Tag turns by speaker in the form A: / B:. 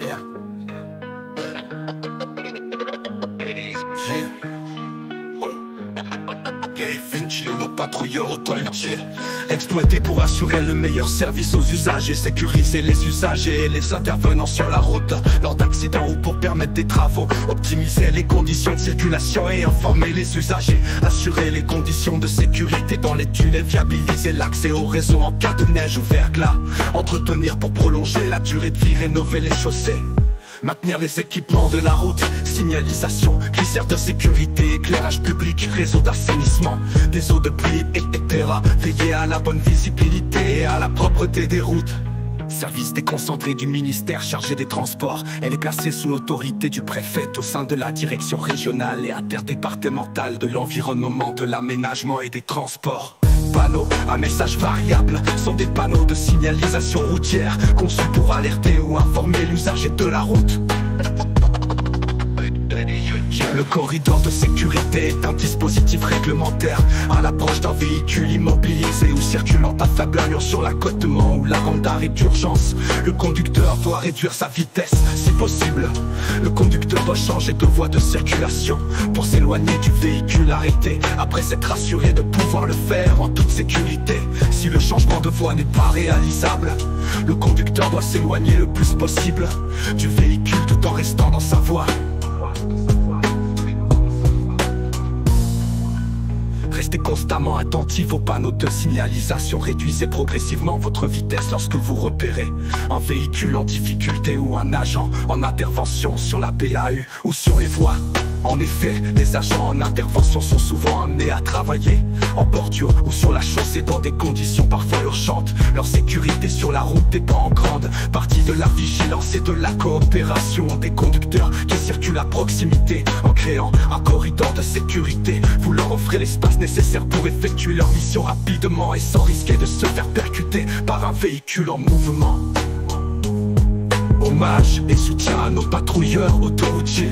A: Yeah. Vinci, nos patrouilleurs autorisés, exploités pour assurer le meilleur service aux usagers, sécuriser les usagers et les intervenants sur la route lors d'accidents ou pour permettre des travaux, optimiser les conditions de circulation et informer les usagers, assurer les conditions de sécurité dans les tunnels, viabiliser l'accès au réseau en cas de neige ou verglas, entretenir pour prolonger la durée de vie, rénover les chaussées, maintenir les équipements de la route, signalisation, glisseurs de sécurité, éclairage public, réseau d'assainissement, des eaux de pluie, etc. Veiller à la bonne visibilité et à la propreté des routes. Service déconcentré du ministère chargé des transports. Elle est placée sous l'autorité du préfet au sein de la direction régionale et interdépartementale de l'environnement, de l'aménagement et des transports. Panneaux à message variable sont des panneaux de signalisation routière conçus pour alerter ou informer l'usager de la route. Le corridor de sécurité est un dispositif réglementaire à l'approche d'un véhicule immobilisé ou circulant à faible allure sur l'accotement ou la bande d'arrêt d'urgence. Le conducteur doit réduire sa vitesse si possible. Le conducteur doit changer de voie de circulation pour s'éloigner du véhicule arrêté, après s'être assuré de pouvoir le faire en toute sécurité. Si le changement de voie n'est pas réalisable, le conducteur doit s'éloigner le plus possible du véhicule tout en restant dans sa voie. Restez constamment attentif aux panneaux de signalisation. Réduisez progressivement votre vitesse lorsque vous repérez un véhicule en difficulté ou un agent en intervention sur la BAU ou sur les voies. En effet, les agents en intervention sont souvent amenés à travailler en bordure ou sur la chaussée dans des conditions parfois urgentes. Leur sécurité sur la route dépend en grande partie de la vigilance et de la coopération des conducteurs qui circulent à proximité. En créant un corridor de sécurité, vous leur offrez l'espace nécessaire pour effectuer leur mission rapidement et sans risquer de se faire percuter par un véhicule en mouvement. Hommage et soutien à nos patrouilleurs autoroutiers.